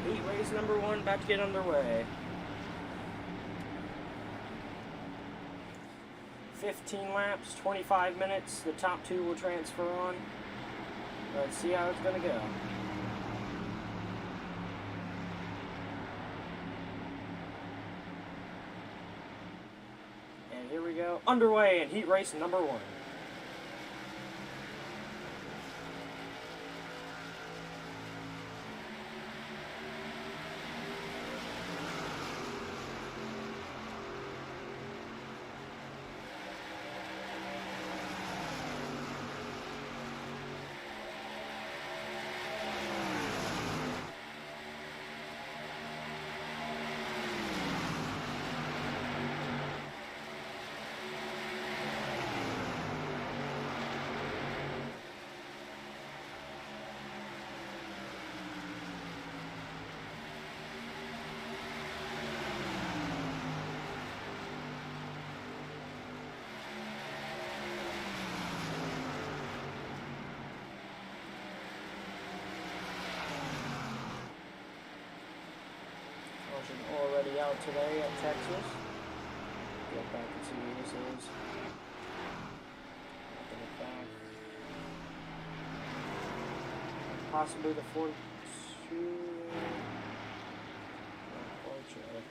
Heat race number 1 about to get underway. 15 laps, 25 minutes. The top 2 will transfer on. Let's see how it's going to go. And here we go. Underway in heat race number 1. Already out today at Texas. Get back and see who this is. Look back. Possibly the 42. Not quite sure.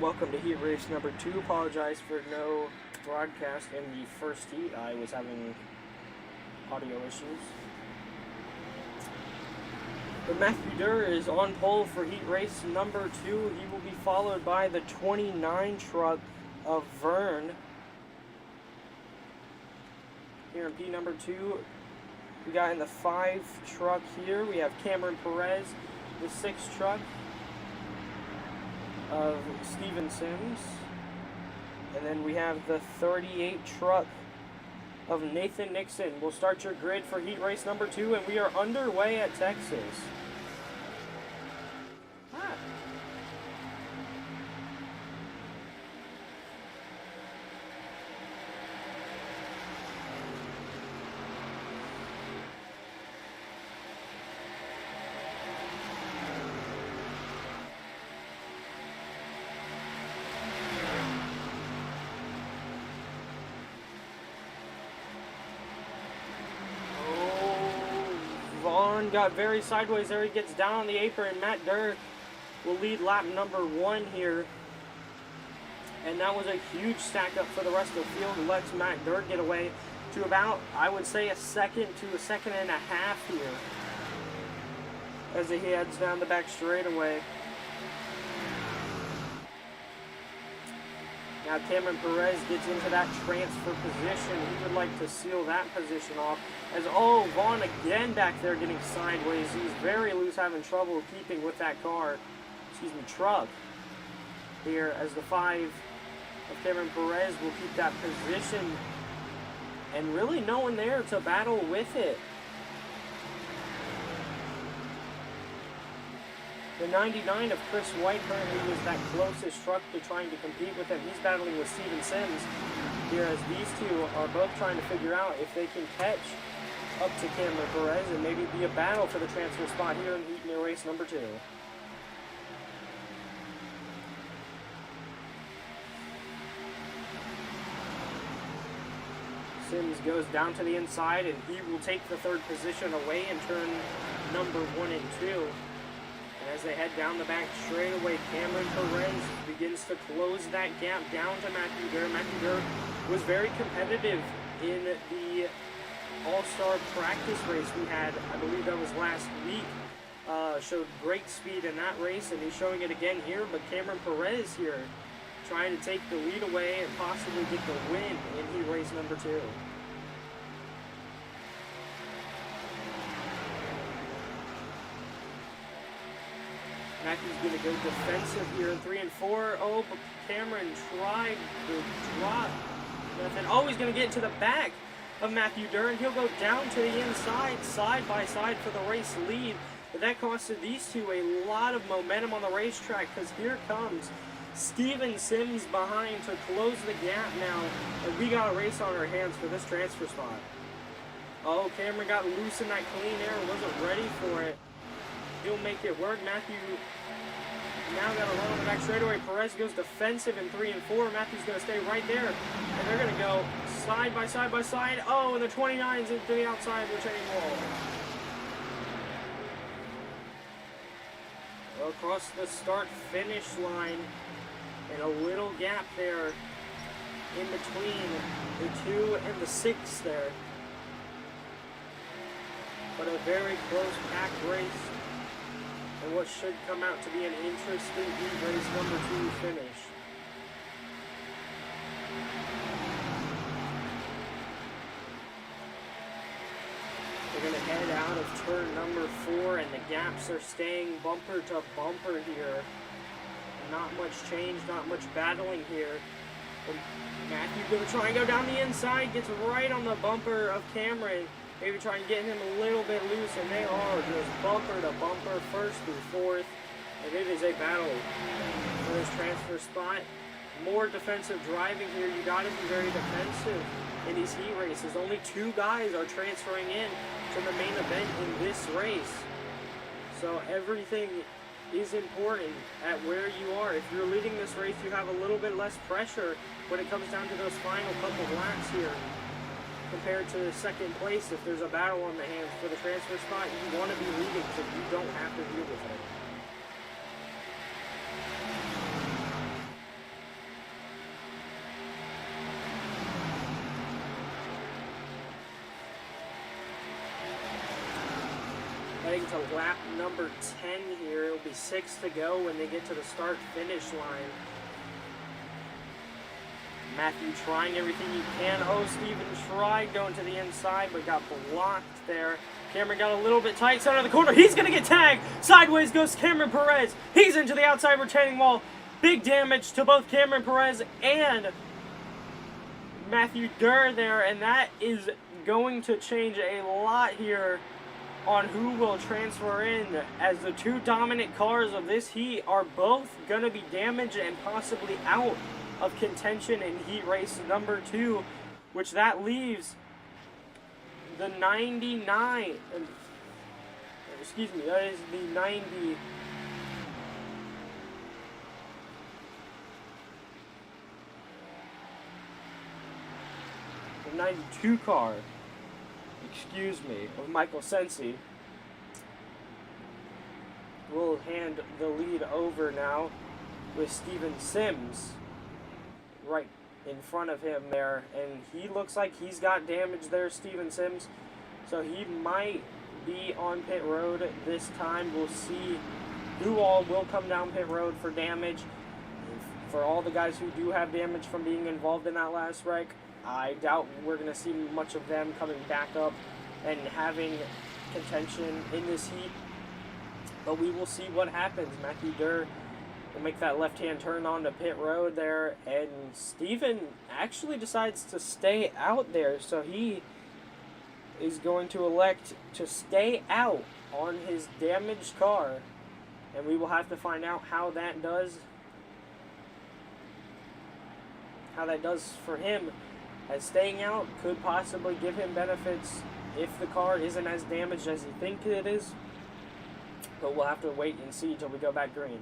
Welcome to heat race number 2. Apologize for no broadcast in the first heat. I was having audio issues. But Matthew Durr is on pole for heat race number 2. He will be followed by the 29 truck of Vern. Here in P number 2, we got in the 5 truck here, we have Cameron Perez, the 6 truck of Steven Sims, and then we have the 38 truck of Nathan Nixon. We'll start your grid for heat race number 2, and we are underway at Texas. Got very sideways there. He gets down on the apron. Matt Durr will lead lap number 1 here. And that was a huge stack up for the rest of the field. Lets Matt Durr get away to about, I would say, a second to a second and a half here as he heads down the back straightaway. Now Cameron Perez gets into that transfer position. He would like to seal that position off. As, oh, Vaughn again back there getting sideways. He's very loose, having trouble keeping with that car. Truck. Here as the 5 of Cameron Perez will keep that position. And really no one there to battle with it. The 99 of Chris White currently was that closest truck to trying to compete with him. He's battling with Steven Sims here as these two are both trying to figure out if they can catch up to Cameron Perez and maybe be a battle for the transfer spot here in heat race number 2. Sims goes down to the inside and he will take the 3rd position away in turn number 1 and 2. As they head down the back straightaway, Cameron Perez begins to close that gap down to Matthew Durr. Matthew Durr was very competitive in the All-Star practice race we had. I believe that was last week. Showed great speed in that race, and he's showing it again here. But Cameron Perez here trying to take the lead away and possibly get the win in heat race number 2. Matthew's going to go defensive here in 3 and 4. Oh, but Cameron tried to drop nothing. Oh, he's going to get into the back of Matthew Durr, and he'll go down to the inside, side by side for the race lead. But that costed these two a lot of momentum on the racetrack, because here comes Steven Sims behind to close the gap now. And we got a race on our hands for this transfer spot. Oh, Cameron got loose in that clean air, wasn't ready for it. He'll make it work. Matthew now got a run on the back straightaway. Perez goes defensive in 3 and 4. Matthew's going to stay right there. And they're going to go side by side by side. Oh, and the 29's into the outside retaining wall. Across the start-finish line. And a little gap there in between the 2 and the 6 there. But a very close packed race. And what should come out to be an interesting heat race number 2 finish. We're going to head out of turn number 4, and the gaps are staying bumper to bumper here. Not much change, not much battling here. And Matthew's going to try and go down the inside, gets right on the bumper of Cameron. Maybe try and get him a little bit loose, and they are just bumper to bumper, 1st through 4th. And it is a battle for this transfer spot. More defensive driving here. You got to be very defensive in these heat races. Only 2 guys are transferring in to the main event in this race. So everything is important at where you are. If you're leading this race, you have a little bit less pressure when it comes down to those final couple of laps here. Compared to second place, if there's a battle on the hands for the transfer spot, you want to be leading so you don't have to deal with it. heading to lap number 10 here. It'll be 6 to go when they get to the start-finish line. Matthew trying everything he can. Oh, Steven tried going to the inside, but got blocked there. Cameron got a little bit tight, center of the corner. He's going to get tagged. Sideways goes Cameron Perez. He's into the outside retaining wall. Big damage to both Cameron Perez and Matthew Durr there, and that is going to change a lot here on who will transfer in, as the two dominant cars of this heat are both going to be damaged and possibly out of contention in heat race number 2, which that leaves the 99, excuse me, that is the 92 car, excuse me, of Michael Sensi. We'll hand the lead over now with Steven Sims right in front of him there, and he looks like he's got damage there, Steven Sims, so he might be on pit road this time. We'll see who all will come down pit road for damage. For all the guys who do have damage from being involved in that last wreck, I doubt we're going to see much of them coming back up and having contention in this heat, but we will see what happens. Matthew Durr will make that left-hand turn onto pit road there, and Steven actually decides to stay out there, so he is going to elect to stay out on his damaged car, and we will have to find out how that does for him, as staying out could possibly give him benefits if the car isn't as damaged as you think it is, but we'll have to wait and see till we go back green.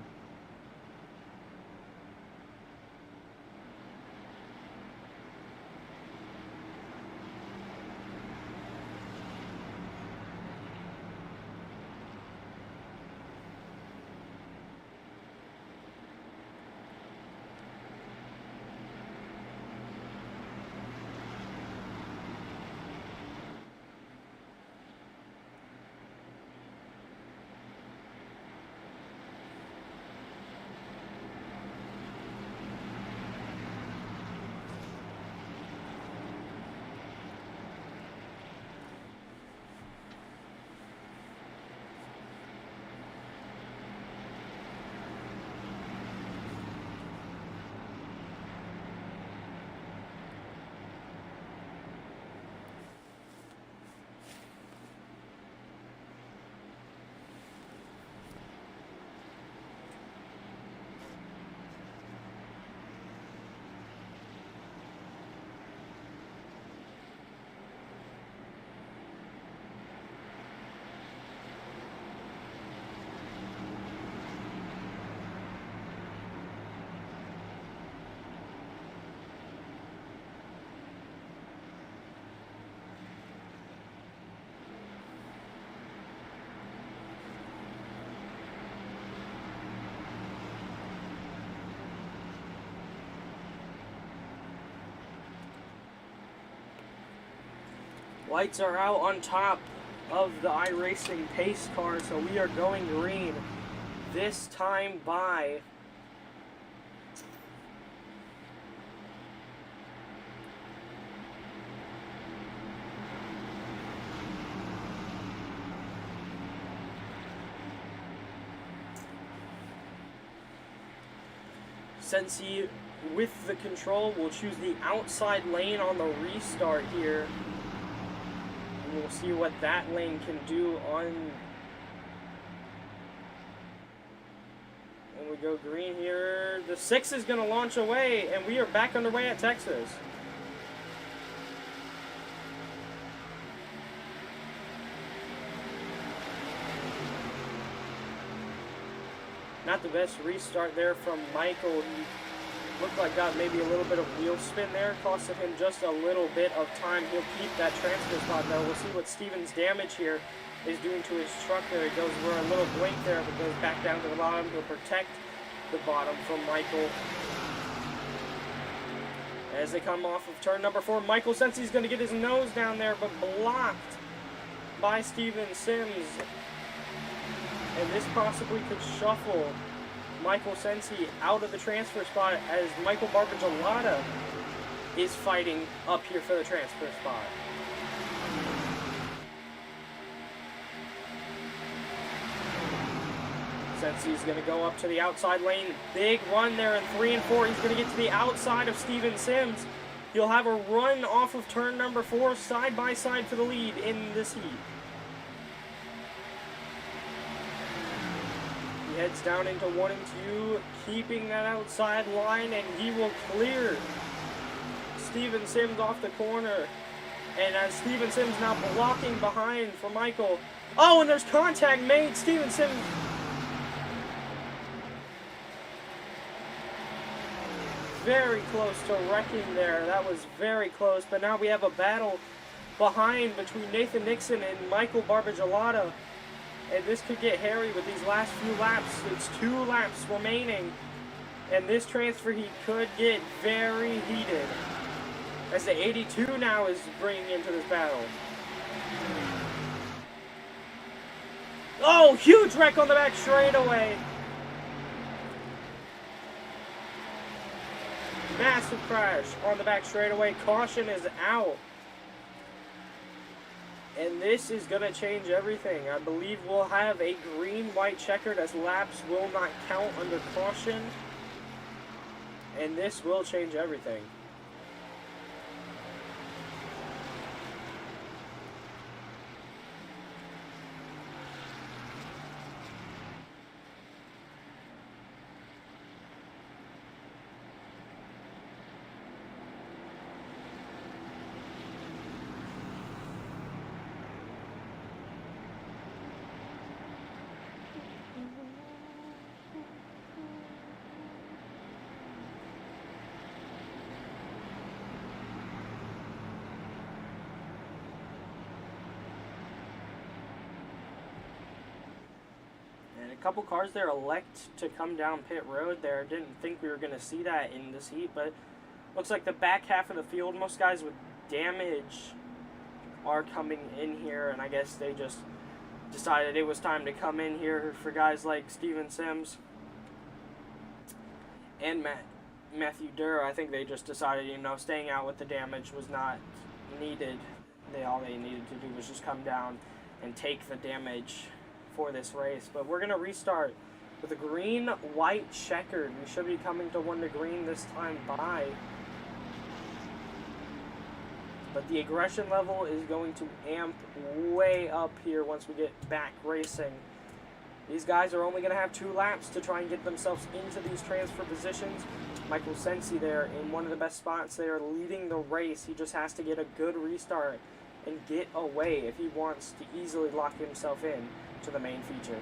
Lights are out on top of the iRacing pace car, so we are going green. This time by Sensi with the control will choose the outside lane on the restart here. We'll see what that lane can do on when we go green here. The 6 is going to launch away, and we are back underway at Texas. Not the best restart there from Michael. He looked like got maybe a little bit of wheel spin there, costing him just a little bit of time. He'll keep that transfer spot though. We'll see what Steven's damage here is doing to his truck there. It goes for a little blink there, but goes back down to the bottom. He'll protect the bottom from Michael. As they come off of turn number 4, Michael Sensi's going to get his nose down there, but blocked by Steven Sims. And this possibly could shuffle Michael Sensi out of the transfer spot as Michael Barbagelata is fighting up here for the transfer spot. Sensi is going to go up to the outside lane. Big run there in 3 and 4. He's going to get to the outside of Steven Sims. He'll have a run off of turn number 4, side by side for the lead in this heat. He heads down into 1 and 2, keeping that outside line, and he will clear Steven Sims off the corner. And as Steven Sims now blocking behind for Michael. Oh, and there's contact made. Steven Sims very close to wrecking there. That was very close. But now we have a battle behind between Nathan Nixon and Michael Barbagelata. And this could get hairy with these last few laps. It's 2 laps remaining. And this transfer heat could get very heated. As the 82 now is bringing into this battle. Oh, huge wreck on the back straightaway. Massive crash on the back straightaway. Caution is out. And this is going to change everything. I believe we'll have a green-white checkered as laps will not count under caution. And this will change everything. A couple cars there elect to come down pit road there. Didn't think we were going to see that in this heat, but looks like the back half of the field, most guys with damage are coming in here, and I guess they just decided it was time to come in here for guys like Steven Sims and Matthew Durr. I think they just decided, you know, staying out with the damage was not needed. All they needed to do was just come down and take the damage for this race. But we're going to restart with a green-white checkered. We should be coming to 1 to green this time by. But the aggression level is going to amp way up here once we get back racing. These guys are only going to have 2 laps to try and get themselves into these transfer positions. Michael Sensi there in one of the best spots there, leading the race. He just has to get a good restart and get away if he wants to easily lock himself in to the main feature.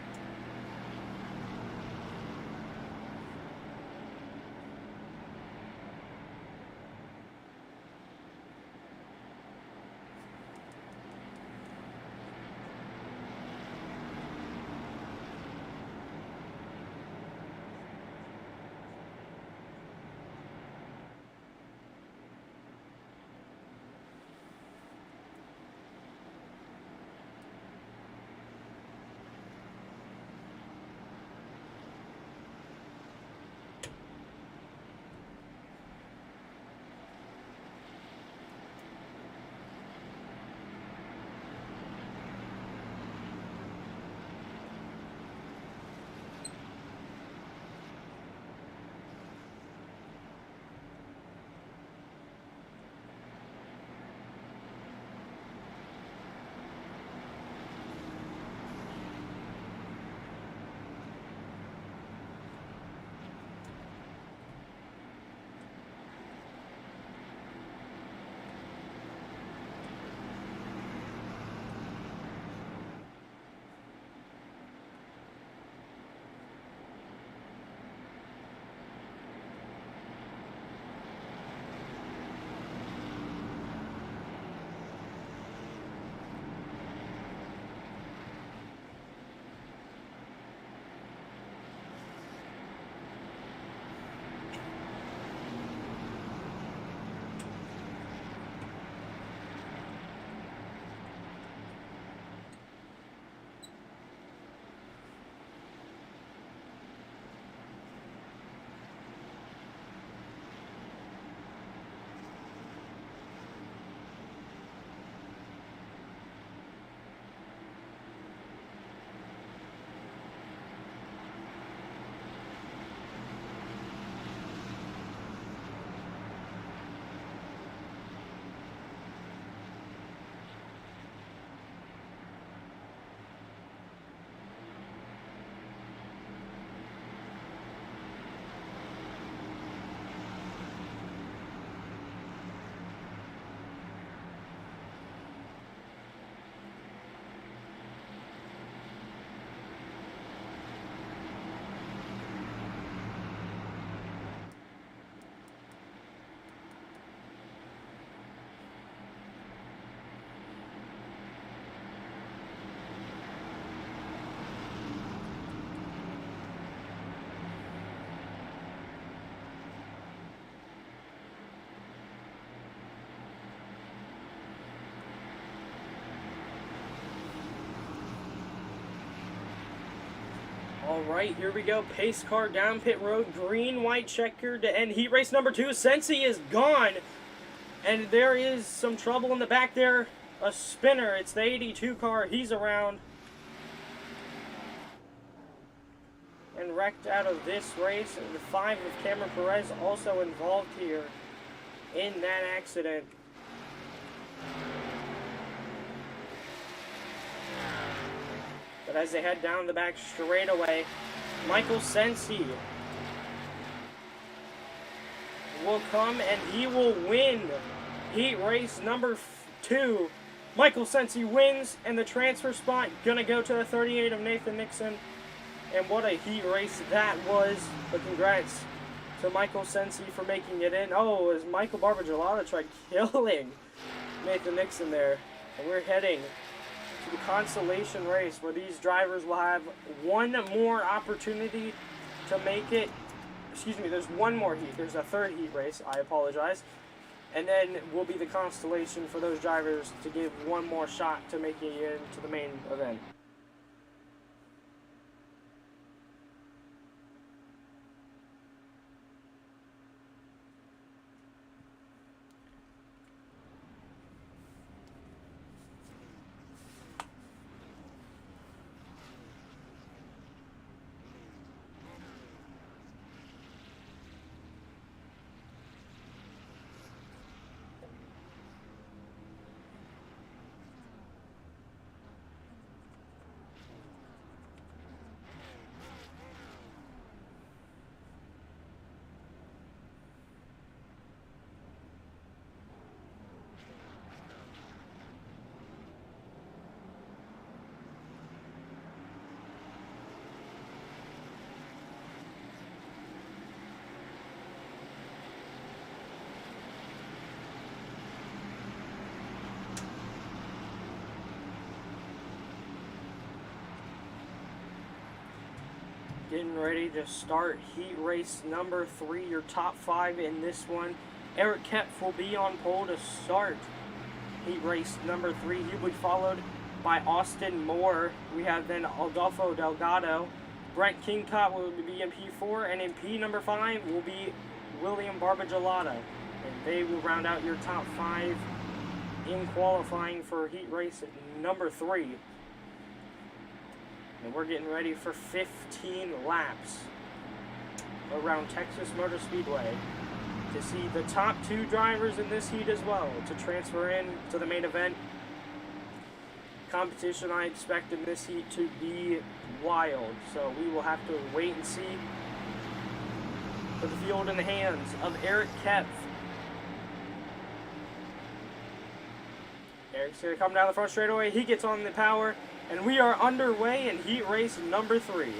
All right, here we go. Pace car down pit road. Green, white checker to end heat race number 2. Sensi is gone. And there is some trouble in the back there. A spinner. It's the 82 car. He's around. And wrecked out of this race. And the 5 of Cameron Perez also involved here in that accident. But as they head down the back straightaway, Michael Sensi will come and he will win heat race number 2. Michael Sensi wins, and the transfer spot gonna go to the 38 of Nathan Nixon. And what a heat race that was. But congrats to Michael Sensi for making it in. Oh, as Michael Barbagelata tried killing Nathan Nixon there. And we're heading to the consolation race where these drivers will have one more opportunity to make it. Excuse me, there's one more heat. There's a third heat race. I apologize. And then will be the constellation for those drivers to give one more shot to make it into the main event. Getting ready to start heat race number 3, your top 5 in this one. Eric Kepf will be on pole to start heat race number 3. He'll be followed by Austin Moore. We have then Adolfo Delgado. Brent Kingcott will be in P4, and in P number 5 will be William Barbagelata. And they will round out your top 5 in qualifying for heat race number 3. And we're getting ready for 15 laps around Texas Motor Speedway to see the top 2 drivers in this heat as well to transfer in to the main event. Competition I expect in this heat to be wild, so we will have to wait and see. Put the field in the hands of Eric Kepf. Eric's going to come down the front straightaway. He gets on the power. And we are underway in heat race number 3.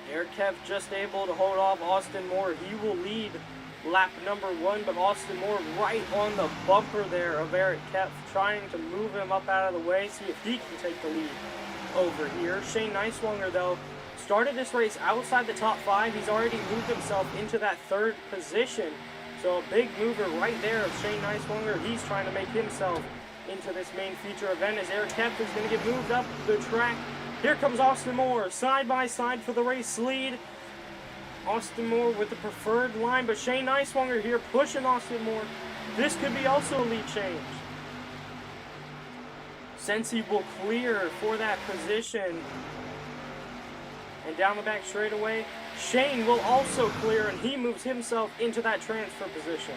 Eric Kepf just able to hold off Austin Moore. He will lead lap number 1, but Austin Moore right on the bumper there of Eric Kepf, trying to move him up out of the way, see if he can take the lead over here. Shane Neiswanger, though, started this race outside the top 5. He's already moved himself into that 3rd position. So a big mover right there of Shane Neiswanger. He's trying to make himself into this main feature event as Eric Kepf is going to get moved up the track. Here comes Austin Moore, side by side for the race lead. Austin Moore with the preferred line, but Shane Neiswanger here pushing Austin Moore. This could be also a lead change. Sensi will clear for that position. And down the back straightaway, Shane will also clear, and he moves himself into that transfer position.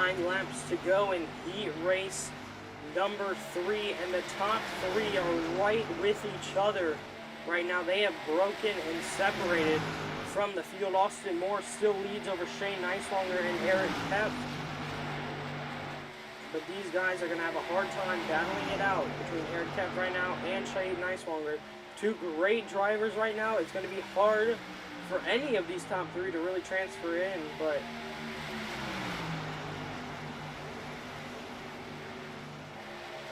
9 laps to go in heat race number 3, and the top 3 are right with each other right now. They have broken and separated from the field. Austin Moore still leads over Shane Neiswanger and Eric Kemp, but these guys are going to have a hard time battling it out between Eric Kemp right now and Shane Neiswanger. Two great drivers right now. It's going to be hard for any of these top 3 to really transfer in, but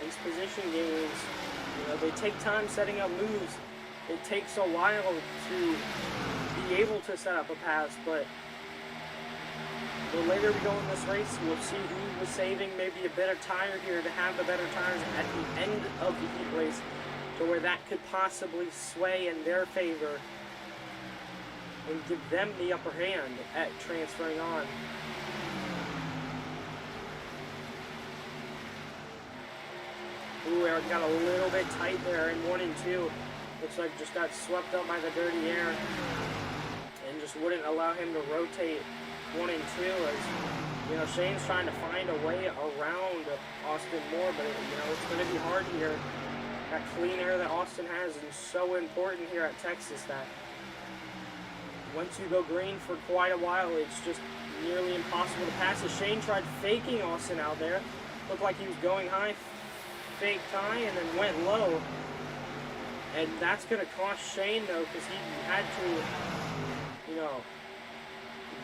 these position games, they take time setting up moves. It takes a while to be able to set up a pass, but the later we go in this race, we'll see who was saving maybe a better tire here to have the better tires at the end of the heat race, to where that could possibly sway in their favor and give them the upper hand at transferring on. Ooh, Eric got a little bit tight there in 1 and 2. Looks like just got swept up by the dirty air and just wouldn't allow him to rotate 1 and 2, as Shane's trying to find a way around Austin Moore, but it's going to be hard here. That clean air that Austin has is so important here at Texas that once you go green for quite a while, it's just nearly impossible to pass. As Shane tried faking Austin out there, looked like he was going high, faked high, and then went low. And that's going to cost Shane, though, because he had to,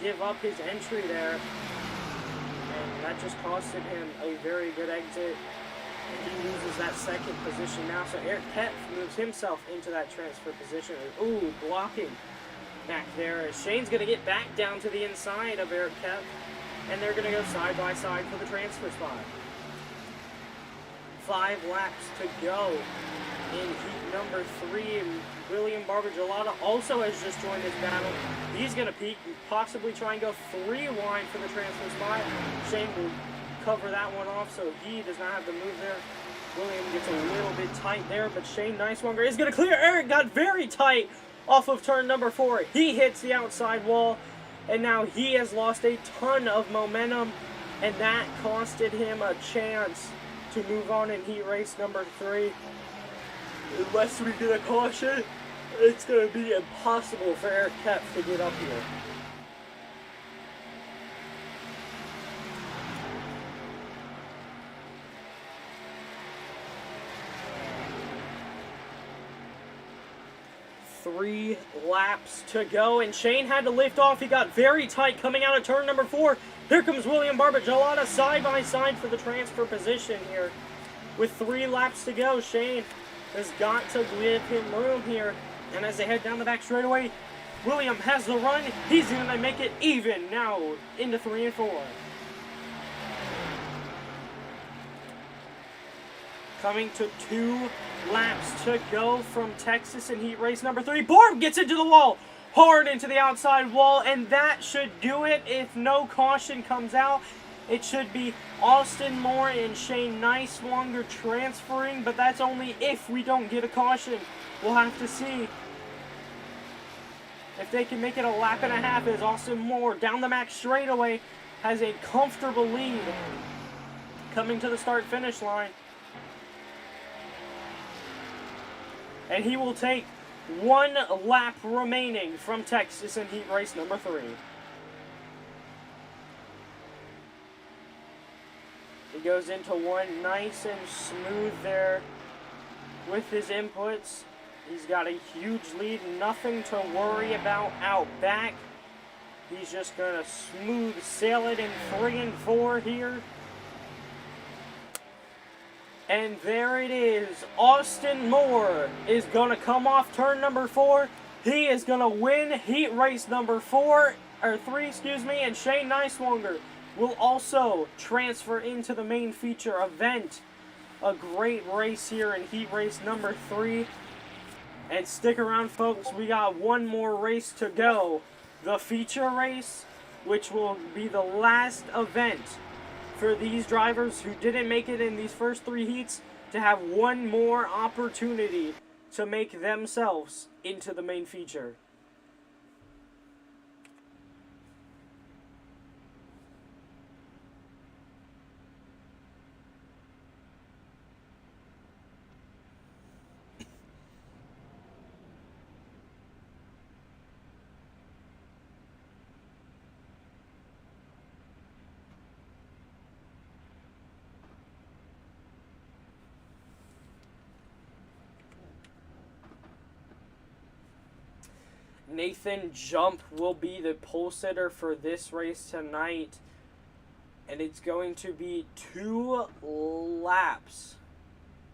give up his entry there. And that just costed him a very good exit. And he loses that second position now. So Eric Kemp moves himself into that transfer position. Ooh, blocking back there. Shane's going to get back down to the inside of Eric Kemp. And they're going to go side by side for the transfer spot. 5 laps to go in heat number 3, and William Barbagelata also has just joined this battle. He's going to peak and possibly try and go 3 wide for the transfer spot. Shane will cover that one off, so he does not have to move there. William gets a little bit tight there, but Shane Neiswanger is going to clear. Eric got very tight off of turn number 4. He hits the outside wall, and now he has lost a ton of momentum, and that costed him a chance to move on in heat race number 3. Unless we get a caution, it's going to be impossible for Eric Kemp to get up here. Three laps to go, and Shane had to lift off. He got very tight coming out of turn number 4. Here comes William Barbagelata side by side for the transfer position here. With 3 laps to go, Shane has got to give him room here. And as they head down the back straightaway, William has the run. He's going to make it even now into 3 and 4. Coming to 2 laps to go from Texas in heat race number 3. Barb gets into the wall, hard into the outside wall, and that should do it. If no caution comes out, it should be Austin Moore and Shane Neiswanger transferring, but that's only if we don't get a caution. We'll have to see if they can make it a lap and a half, as Austin Moore down the max straightaway has a comfortable lead coming to the start-finish line. And he will take 1 lap remaining from Texas in heat race number 3. He goes into one nice and smooth there with his inputs. He's got a huge lead, nothing to worry about out back. He's just going to smooth sail it in 3 and 4 here. And there it is. Austin Moore is going to come off turn number 4. He is going to win heat race number 3, and Shane Neiswanger will also transfer into the main feature event. A great race here in heat race number 3. And stick around, folks. We got one more race to go. The feature race, which will be the last event for these drivers who didn't make it in these first 3 heats to have one more opportunity to make themselves into the main feature. Nathan Jump will be the pole sitter for this race tonight. And it's going to be 2 laps.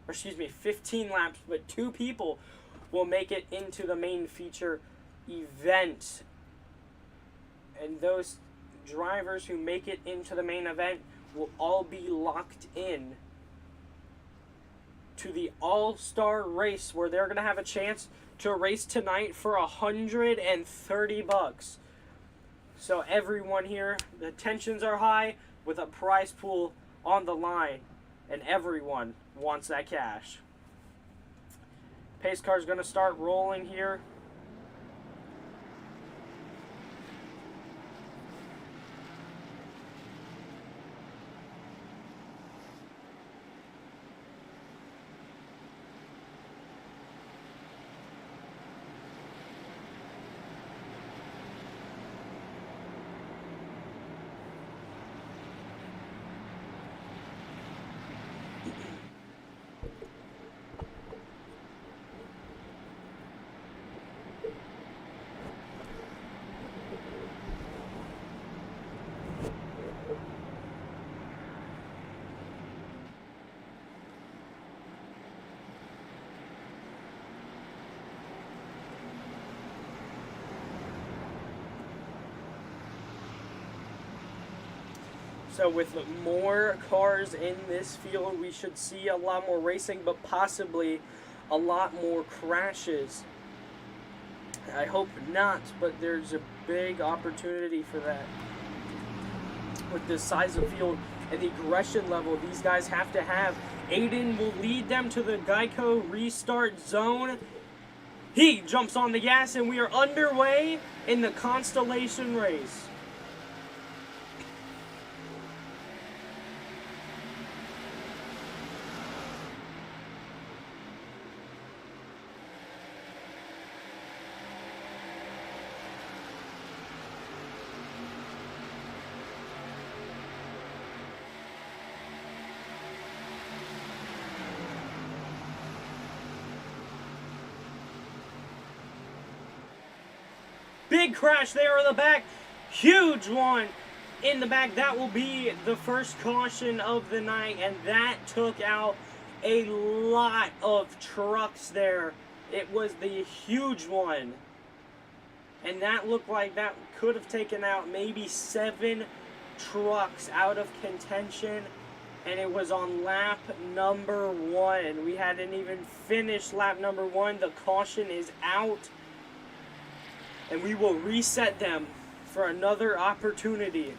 Or excuse me, 15 laps. But 2 people will make it into the main feature event. And those drivers who make it into the main event will all be locked in to the All-Star race, where they're going to have a chance to race tonight for $130. So everyone here, the tensions are high with a prize pool on the line, and everyone wants that cash. Pace car is going to start rolling here. So with more cars in this field, we should see a lot more racing, but possibly a lot more crashes. I hope not, but there's a big opportunity for that. With the size of field and the aggression level these guys have to have, Aiden will lead them to the Geico restart zone. He jumps on the gas, and we are underway in the Constellation race. Big crash there in the back. Huge one in the back. That will be the first caution of the night, and that took out a lot of trucks there. It was the huge one. And that looked like that could have taken out maybe 7 trucks out of contention. And it was on lap number 1. We hadn't even finished lap number 1. The caution is out. And we will reset them for another opportunity.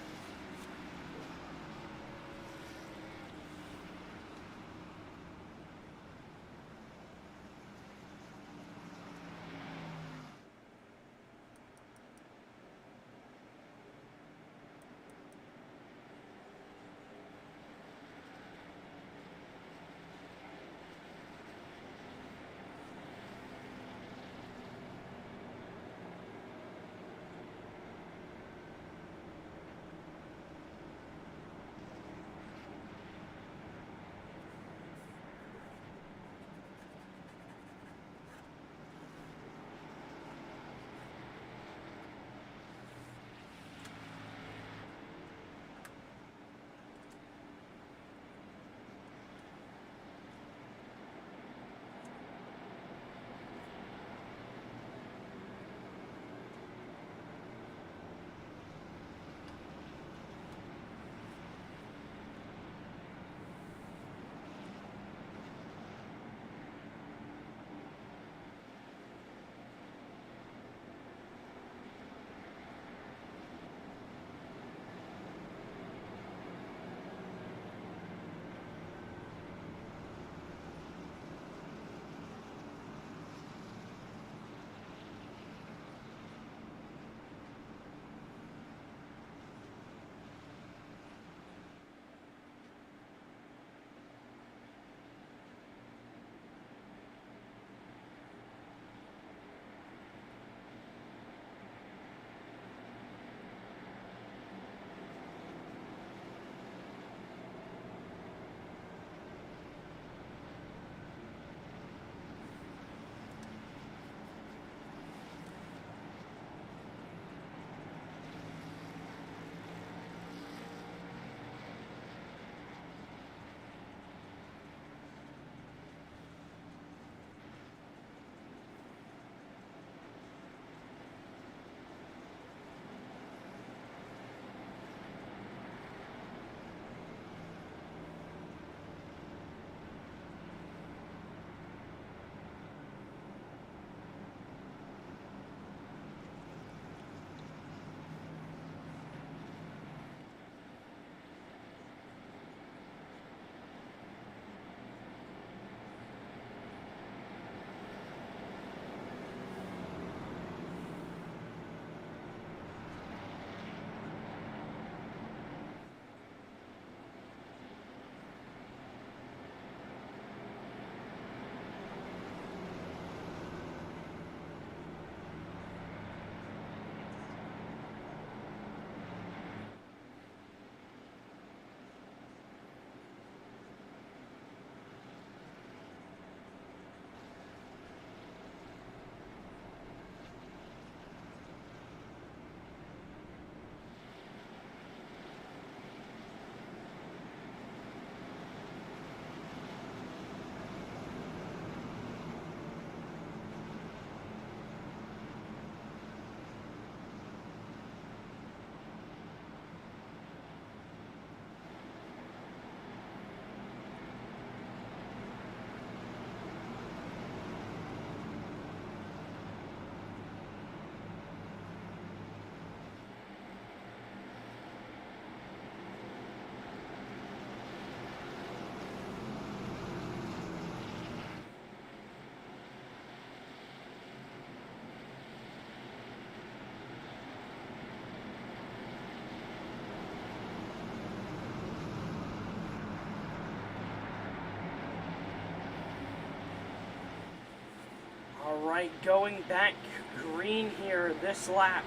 Alright, going back green here this lap.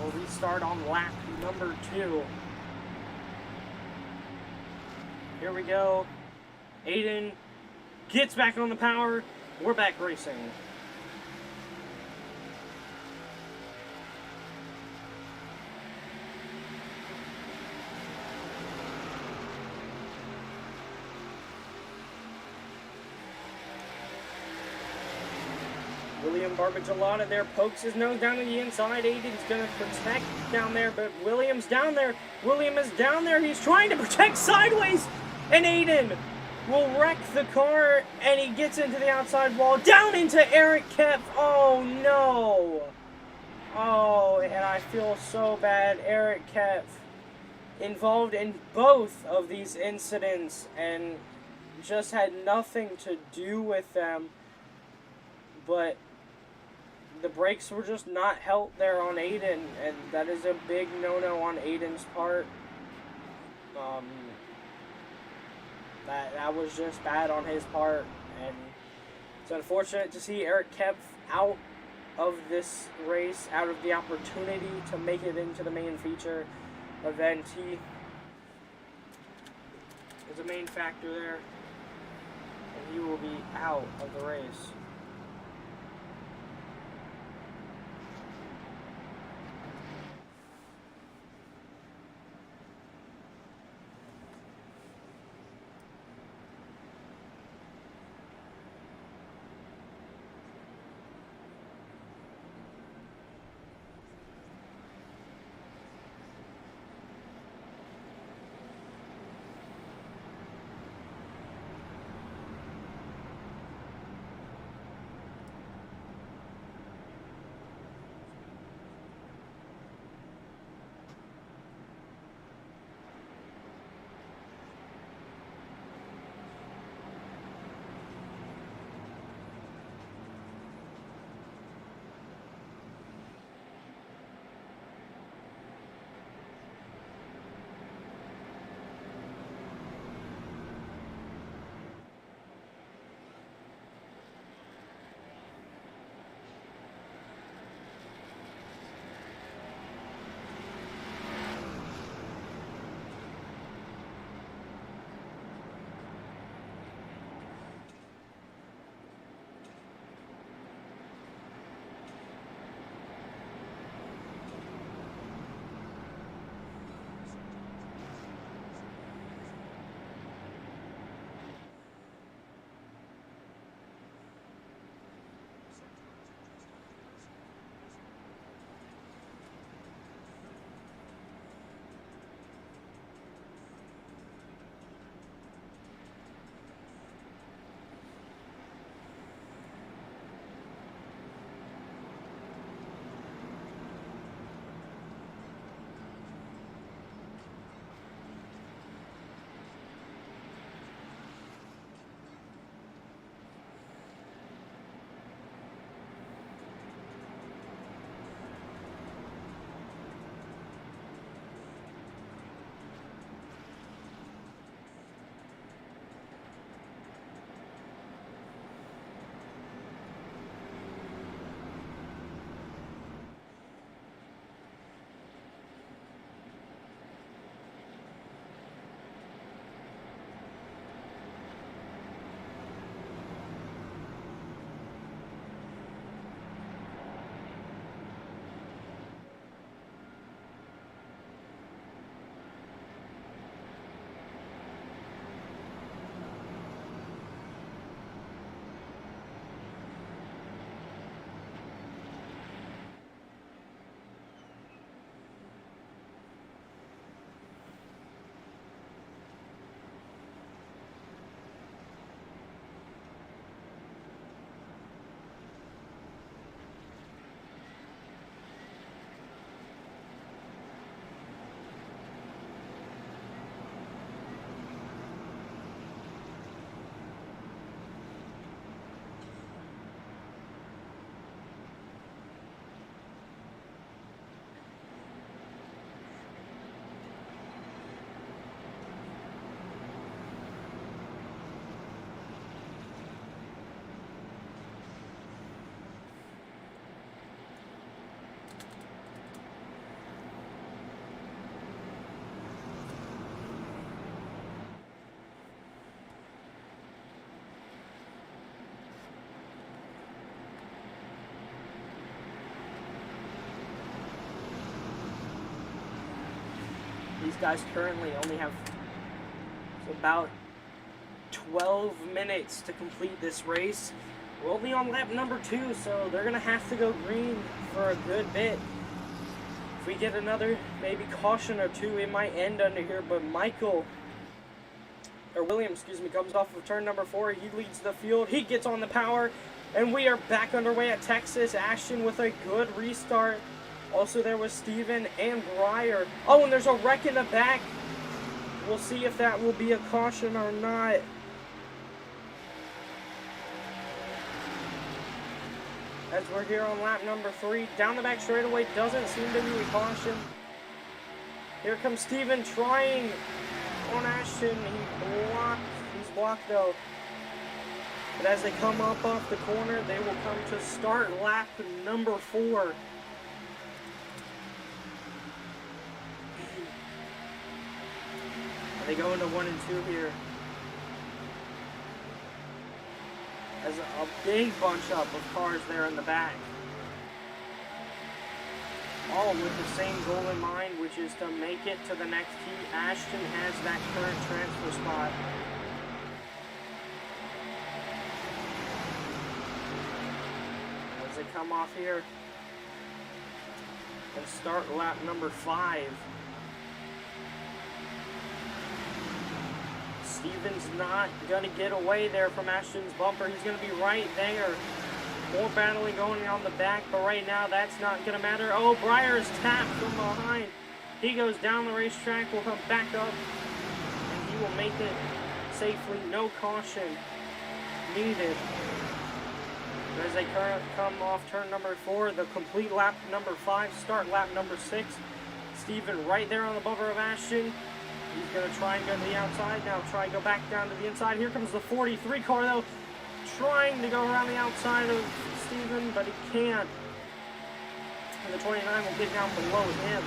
We'll restart on lap number 2. Here we go. Aiden gets back on the power. We're back racing. William Barbagelata there pokes his nose down to the inside. Aiden's going to protect down there, but William's down there. William is down there. He's trying to protect sideways, and Aiden will wreck the car, and he gets into the outside wall, down into Eric Kepf. Oh, no. Oh, and I feel so bad. Eric Kepf involved in both of these incidents and just had nothing to do with them, but the brakes were just not held there on Aiden, and that is a big no-no on Aiden's part. That was just bad on his part, and it's unfortunate to see Eric Kepf out of this race, out of the opportunity to make it into the main feature event. He is a main factor there, and he will be out of the race. guys currently only have about 12 minutes to complete this race. We're only on lap number 2, so they're going to have to go green for a good bit. If we get another maybe caution or two, it might end under here, but William, comes off of turn number 4. He leads the field. He gets on the power, and we are back underway at Texas. Ashton with a good restart. Also, there was Steven and Breyer. Oh, and there's a wreck in the back. We'll see if that will be a caution or not. As we're here on lap number 3. Down the back straightaway, doesn't seem to be a caution. Here comes Steven trying on Ashton. He's blocked though. But as they come up off the corner, they will come to start lap number 4. They go into 1 and 2 here. As a big bunch up of cars there in the back. All with the same goal in mind, which is to make it to the next heat. Ashton has that current transfer spot. As they come off here and start lap number 5. Steven's not going to get away there from Ashton's bumper. He's going to be right there. More battling going on the back, but right now that's not going to matter. Oh, Breyer is tapped from behind. He goes down the racetrack, will come back up, and he will make it safely. No caution needed. As they come off turn number 4, the complete lap number 5, start lap number 6. Steven right there on the bumper of Ashton. He's going to try and go to the outside. Now try and go back down to the inside. Here comes the 43 car, though. Trying to go around the outside of Steven, but he can't. And the 29 will get down below him.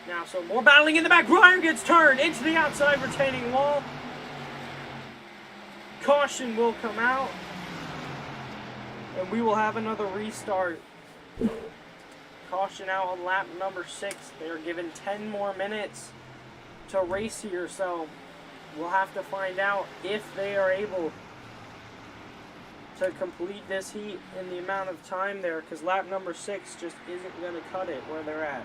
Now, so more battling in the back. Breyer gets turned into the outside retaining wall. Caution will come out. And we will have another restart. Caution out on lap number 6. They are given 10 more minutes to race here, so we'll have to find out if they are able to complete this heat in the amount of time there, because lap number 6 just isn't going to cut it where they're at.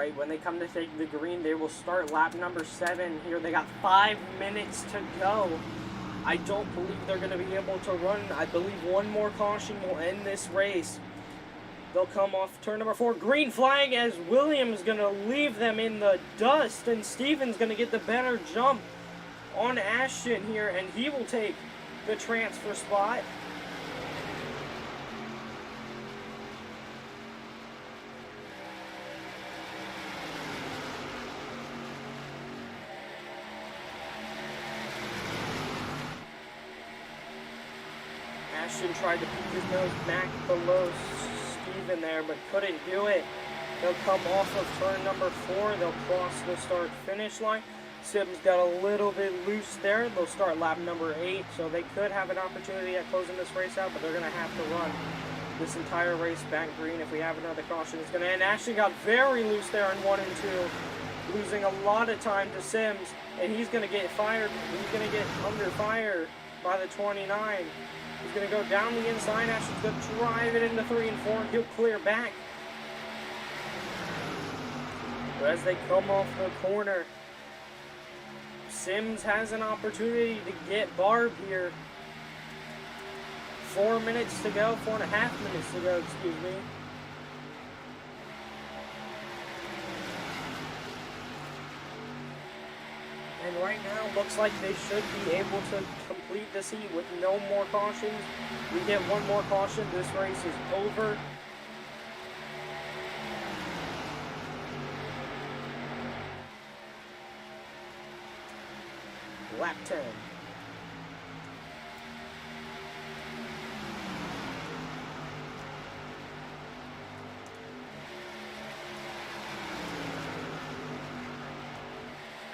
right when they come to take the green, they will start lap number 7 here. They got 5 minutes to go. I don't believe they're going to be able to run. I believe one more caution will end this race. They'll come off turn number 4. Green flag as Williams going to leave them in the dust. And Stevens going to get the better jump on Ashton here. And he will take the transfer spot. Ashton tried to peek his nose back below Steven there, but couldn't do it. They'll come off of turn number 4. They'll cross the start-finish line. Sims got a little bit loose there. They'll start lap number 8, so they could have an opportunity at closing this race out, but they're going to have to run this entire race back green. If we have another caution, it's going to end. Ashton got very loose there in 1 and 2, losing a lot of time to Sims, and he's going to get fired. He's going to get under fire by the 29. He's going to go down the inside. Ashton's going to drive it into 3 and 4. He'll clear back. But as they come off the corner, Sims has an opportunity to get Barb here. 4 minutes to go. 4.5 minutes to go, excuse me. And right now, looks like they should be able to complete this heat with no more cautions. We get one more caution, this race is over. Lap 10.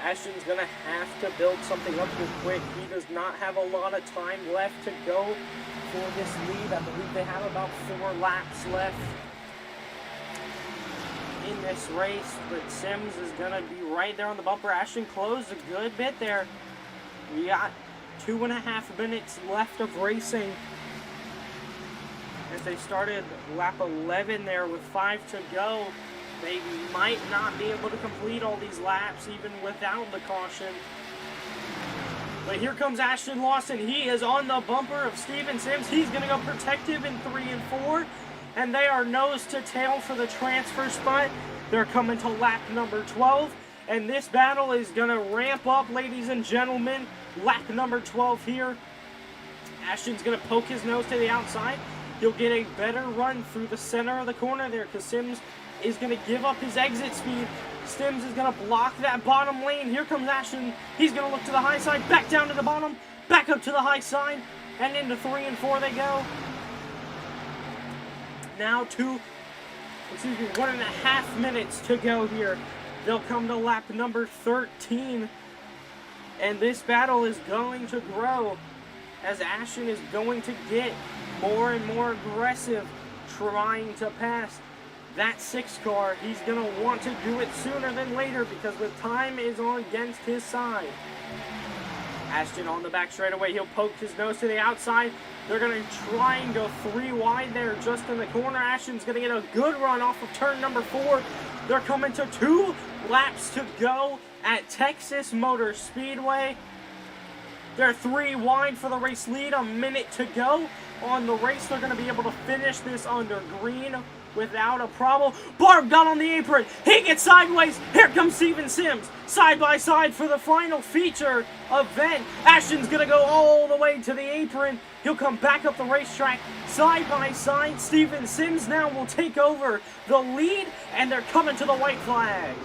Ashton's going to have to build something up here quick. He does not have a lot of time left to go for this lead. I believe they have about 4 laps left in this race, but Sims is going to be right there on the bumper. Ashton closed a good bit there. We got 2.5 minutes left of racing as they started lap 11 there with 5 to go. They might not be able to complete all these laps even without the caution. But here comes Ashton Lawson. He is on the bumper of Steven Sims. He's going to go protective in 3 and 4. And they are nose to tail for the transfer spot. They're coming to lap number 12. And this battle is going to ramp up, ladies and gentlemen. Lap number 12 here. Ashton's going to poke his nose to the outside. He'll get a better run through the center of the corner there because Sims is going to give up his exit speed. Sims is going to block that bottom lane. Here comes Ashton. He's going to look to the high side, back down to the bottom, back up to the high side, and into 3 and 4 they go. Now 1.5 minutes to go here. They'll come to lap number 13. And this battle is going to grow as Ashton is going to get more and more aggressive trying to pass that 6 car. He's going to want to do it sooner than later because the time is on against his side. Ashton on the back straightaway. He'll poke his nose to the outside. They're going to try and go 3 wide there just in the corner. Ashton's going to get a good run off of turn number 4. They're coming to 2 laps to go at Texas Motor Speedway. They're 3 wide for the race lead. A minute to go on the race. They're going to be able to finish this under green without a problem. Barb got on the apron. He gets sideways. Here comes Steven Sims. Side by side for the final feature event. Ashton's going to go all the way to the apron. He'll come back up the racetrack side by side. Steven Sims now will take over the lead, and they're coming to the white flag.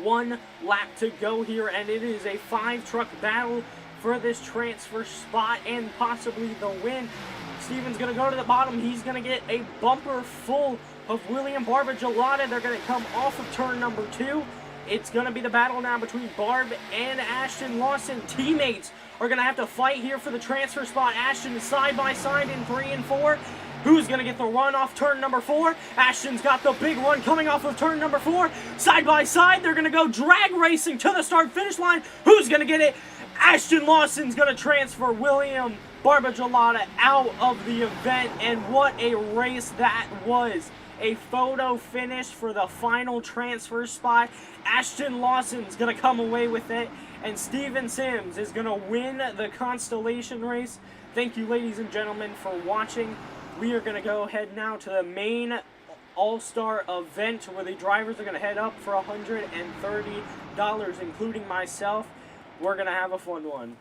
1 lap to go here, and it is a 5-truck battle for this transfer spot and possibly the win. Steven's going to go to the bottom. He's going to get a bumper full of William Barbagelata. They're going to come off of turn number 2. It's going to be the battle now between Barb and Ashton Lawson. Teammates are going to have to fight here for the transfer spot. Ashton is side by side in 3 and 4. Who's going to get the run off turn number 4? Ashton's got the big run coming off of turn number 4. Side by side, they're going to go drag racing to the start-finish line. Who's going to get it? Ashton Lawson's going to transfer William Barbagelata out of the event, and what a race that was. a photo finish for the final transfer spot. Ashton Lawson's going to come away with it, and Steven Sims is going to win the Constellation race. Thank you, ladies and gentlemen, for watching. We are going to go ahead now to the main All-Star event where the drivers are going to head up for $130, including myself. We're going to have a fun one.